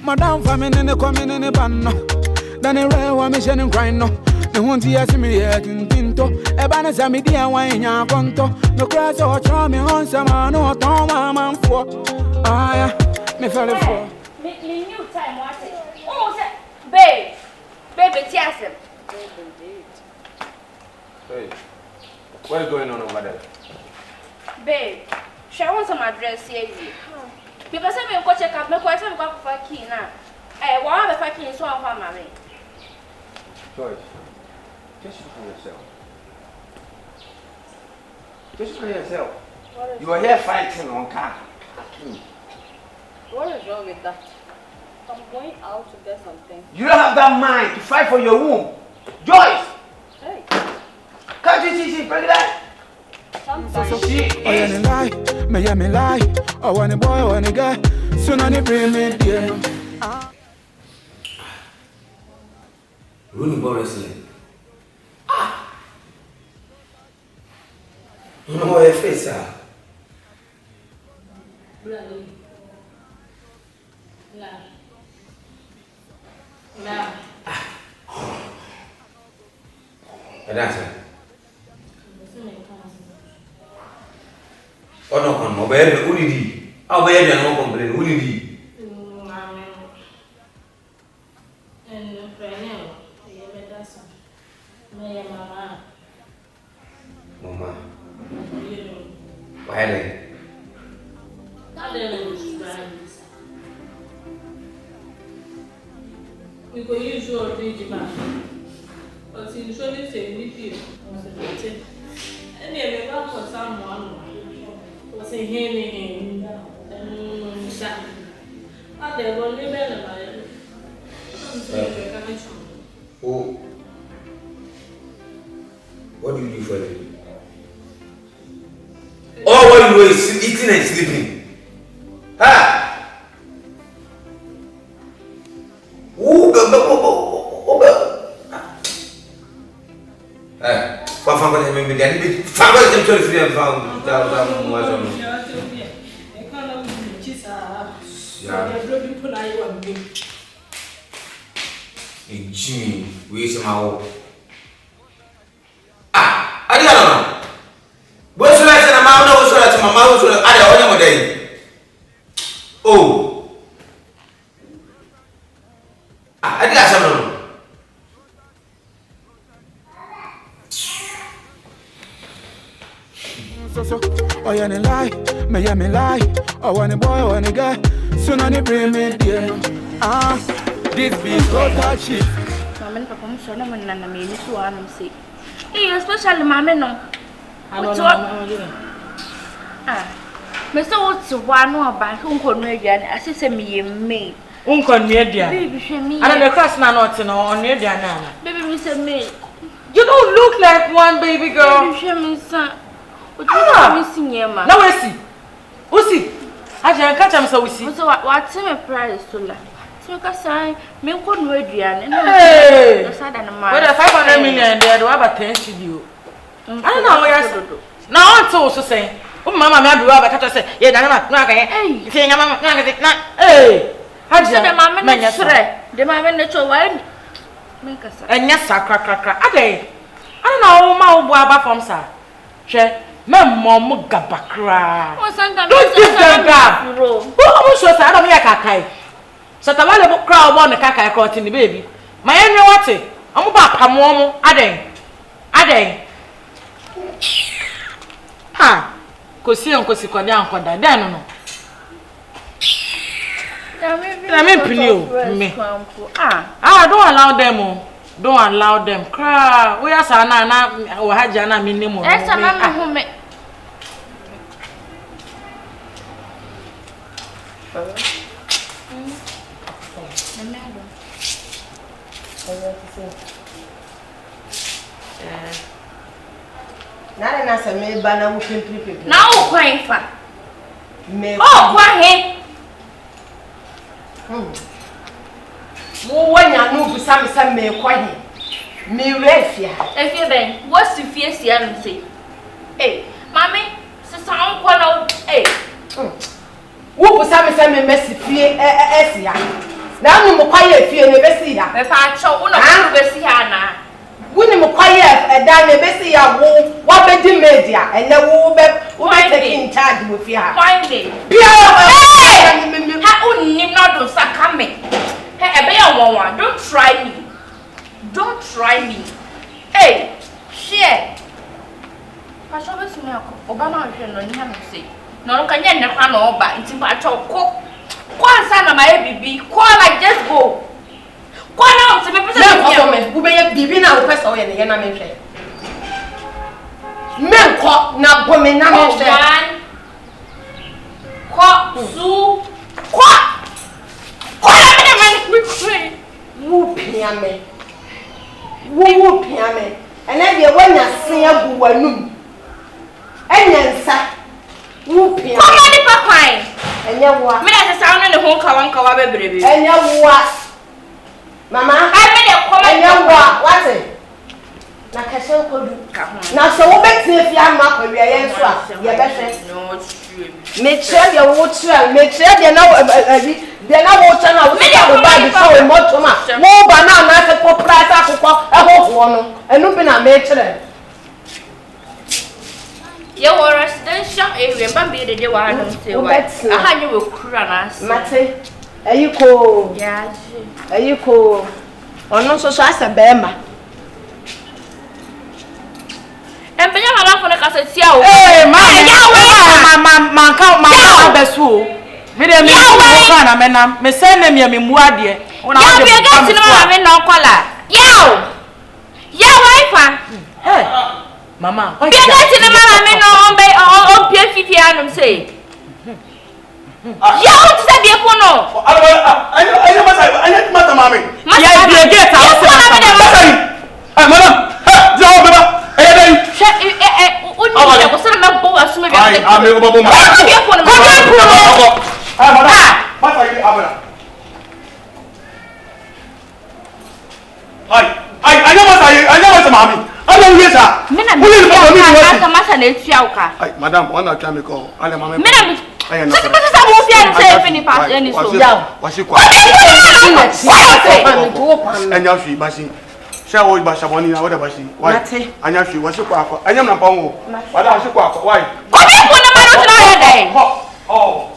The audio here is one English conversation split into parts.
Madam famine in the coming in the banner. Then a rare one mission and grind no. The one to ask me yet in Tinto. A banner sami dear wine ya conto. No crash or charming on some no Tom man for. Ah, yeah, me fell for. Me new time, what's it? Oh, babe. Baby, yes. Hey, what is going on over there? Babe, she wants some address here. People say me go check up, me go say me go for key now. Eh, what have a key so on for mommy? Joyce, just look at yourself. Just look at yourself. You are here fighting on car. What is wrong with that? I'm going out to get something. You don't have that mind to fight for your womb. Joyce! Hey. Can't you see she's pregnant? Sometimes. She is. Lie, me lie. Oh, when a boy, when a girl, soon on the brain, me dear. Running Borisly. You know what your face are? Nah. That's it. Oh no, come on, baby. Who did he? Oh, baby, no complain. Who did he? Mama. Why then? We go use your digital. But usually say we feel was a bit. And then we go for someone was a henny and that. Are they only better? Oh. What do you do for them? All what you do is eating and sleeping. Ha! Oh, yeah, lie, me lie. Oh, when a boy, when a girl, soon on the brain, me dear. Ah, this be total shit. Mamma, Papa, I'm sorry, I'm not me. This one, say. Hey, especially Mamma, no. Mr. What's one or by whom Conradian, as I say, me, me. Unconradian. Baby, she me. I don't know, cross my notes on Nadiana. Baby, Mr. Me. You don't look like one baby girl. Baby, she me, son. What are you missing, Yama? Now, I see. Usi, I can't catch him so we see. So, what's my price to la? So, because I me Conradian. Hey! What a 500 million there, do I have attention to you? I don't know where I now I'm also saying, oh, Mamma, maybe I have say, yeah, I'm not going to say, I'm not hey, Hajia, the mamma, the mamma, natural wine. Make us and yes, crack. I don't know, my boy, from sir. She, Mamma, Gabakra. Don't give them gap. Who almost was out of your cakai? So the valuable crowd won the caca caught in the baby. My enemy, what's it? I'm about Pamomo, Ade. Ha! Kosi on kosi kwa down kwa dada no. I mean me. Don't allow them. Don't allow them. Cry. We are sana na wahaja na minimum. Yes, I'm home. Nana na se me ba na wo pimpiri. Na wo kwan fa. Me. Oh, kwa he. Mo wanya no busa me se me kwa he. Me refia. Efie ben, what si fie sia no say. Eh, mami, se sa on kwa na eh. Wo busa me se me mesi fie sia. Now no quiet fear never see ya. Me pa cho una ku be si ha na. Wuni mo quiet e da never see ya wo what be di media and na wo be take in charge with ya. Why dey? Hey! Ha unnim no do saka me. Hey, ebe ya won. Don't try me. Don't try me. Hey, share. Pa cho be si me akọ. Oba na hwe no ni ha me say. No kan ye ne kwa no oba nti pa cho ko. Kwanza na my baby, call like just go. Call now to me person me. Who be bibi na wo pesa o ye ne na me hwe. Men ko na bo me na me hwe. Ko su ko. Ko na me we pray. Wo pia me. Wo pia me. Ene de wanya sen agu wanum. Enyansa. Wo pia. Ko ma ni papai. Enyawa. Me na say ne ho kawa bebrebe. Enyawa. Mama, I me de ko ma enyawa. What is? Na kase kodu. Na so wo betie fi ama kwawe ye nso a ye behwe. No true. Me chere ye wo chere, me chere de na de na wo chere na wo ta wo ba bi so mo to ma. Wo ba na na se popra ta akokọ ehoho no. Enu bi na me chere. Ye were residential area, but be the one who say what? I had you with Kuranas. Mate, ayuko. Yes. Ayuko. Ono so so asa bema. And Benya Mala for the cassette. Hey, man, count besu. Me dem me ko na menam. Me send them me muadie. Una wa de. Ya be get no me no kola. Ya wife. Hey. Mama, why you get in the mama me no on pay fifi anum say. Ya want to say be ko no. I mata mami. Ya be get house. Madam. Jaw baba. Uni ko se na bo asu me be. Ai, ame obo ma. Be ko no. Madam. Mata yi abana. Anya mata mami. Anya uyesa. Madam, wanna try me call. Ale mama. Anya fi basi. Sha wo ba shaboni na woda basi. Why? Anya fi wo se kwa akọ. Anya na pawo. Wada se kwa akọ. Why? Ko be ko na ma no try dey. Oh.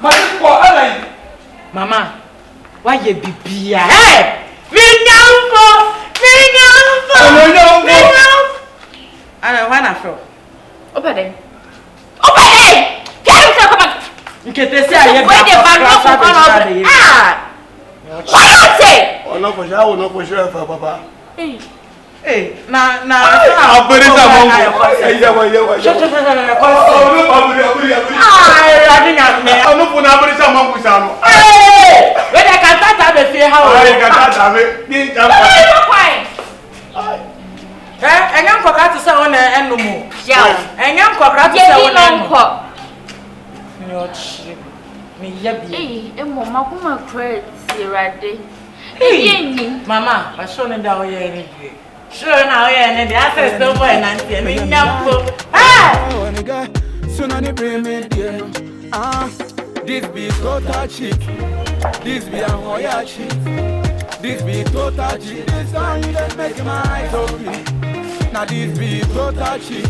Mari ko alai. Mama, why you bibia? Hey! Vinyampo! Ana wana fro. Open them. Get him come on. Nkete se aye ba. What you say? No for sure for papa. Eh, na Abereza mongo. Eyawa. No for na abereza mongo sano. Eh! We dey kanta be fie ha o. Ai kanta be. Ni jamba. Enyam kokra to say wona enumu. Yeah. Enyam kokra to say wona enumu. Nyochi. Me yabi. Emo makuma crazy rade. Yeni. Mama, I show ne da oye ni bi. Sure na oye ne dey access no boy na ntie me nyampo. Soon on bring me there. This be total cheat. This be a hoya cheat. This be total cheat. This song you just make my eyes open. Now this be total cheat.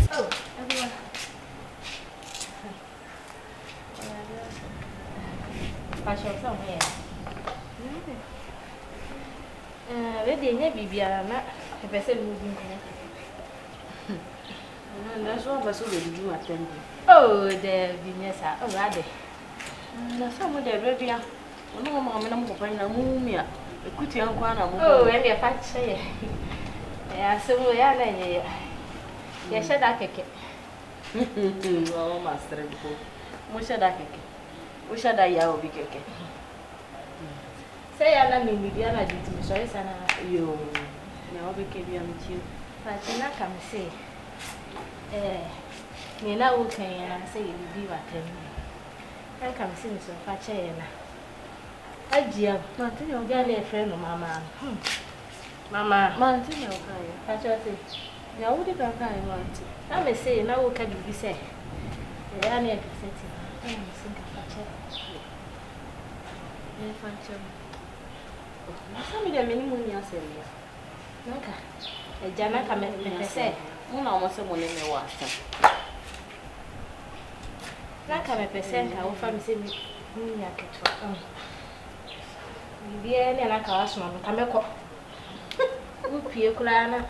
Ready nye bibia na pese mu bi nko. Na so ba so le du attend. Oh, the Vinessa. Oh, rather. Na so mo de bia. Ono mo me na mo papa na mu mi a. Ekuti an kwa na mo. Oh, and the fat say. Ya so ya na ye. Ya sheda keke. Oh, master ko. Mo sheda keke. O sheda ya obi keke. Say ya na mi bia na dit mi so sana. Yo. Na obi ke bia mi ti. Fatina kam say. Me na wo kan ya na say you be watem. I kam say so fa che na. Ajia, ma tin yo ga na friend no mama. Mama, Man tin yo kan ya. fa che say. Ya wo di ka kan ya man tin. Na me say na wo ka bibi say. Ya na e pese ti. Na me say ka fa che. Some of them minimum yourself. Naka, a Jamaica may say, one almost a woman in the water. Naka may present our family say me. Be any like our son, come up. Whoop you, Kulana.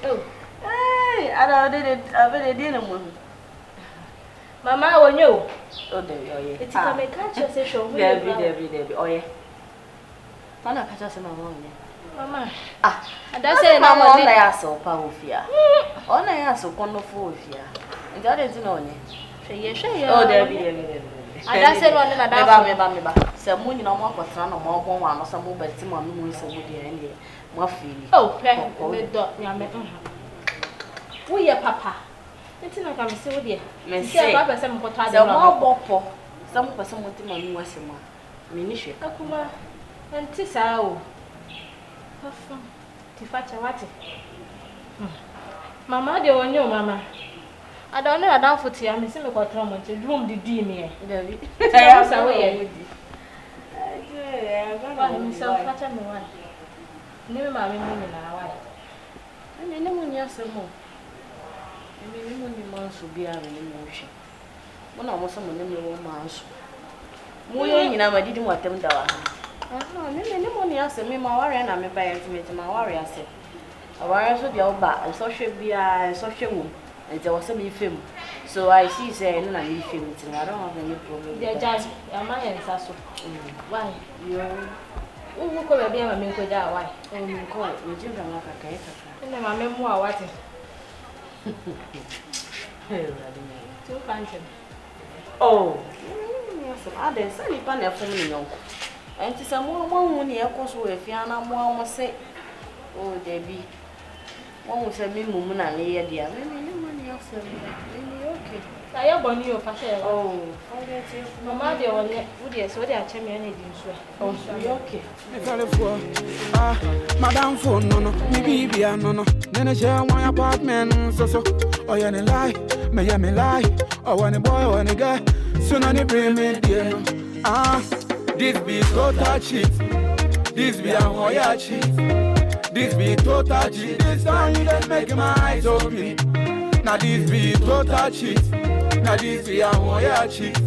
Oh, hey, I did it. I really didn't move. Mamma, when you oh, there you are. It's a catch your session. There, oh, yeah. Pana catch us, Mamma. Ah, and that's it. Mamma, I asked so powerful. All I asked so wonderful here. And that is no name. Oh, there be. And that's it. One and a half. Some moon, no more for son or more one or some mobile team on moon, some wood and more feeling. Oh, we are papa. It's not coming so dear. Miss, some more boppo. Some person wanting my was a man. Ministry. Akuma and Tissao. Feat.HAJIA. Mamma, they won't know, Mamma. I don't know a down for tea. I'm missing a quadrant to room the dear. I was away with you. I'm so fat and one. Never my women in our wife. And then when you're so more. I mean, when the months will be out in emotion. When I was someone in the romance. More I didn't want them down. No, no money else. Me, my warrior, and I'm a buyer to my warrior. A warrior so the old bar, and so should be a social woman. And there was some film. So I see, say, no, I need film. I don't have any problem. They're just a man and Sasso. Why? Who could be a man with that? Why? Oh, you call it. You do like a cake. And then my memoir, what? Too fancy. Oh, yes, others, I need pan for me. And to some more money, of course, with Fiana, more must say, oh, there be one with a minimum and lay a dear. Maybe money else. Okay. I am born you, Pasha. Oh, Mamma, they are would yes, what they are champion. Oh, okay. Madame phone, no, maybe no. Then I share my apartment, so. Oh, yeah, lie, may I lie. Oh, when a boy, when a guy, soon I bring me dear. This be total cheat. This be a YAW cheat. This be total cheat. This time you just make my eyes open. Now this be total cheat. Now this be a YAW cheat.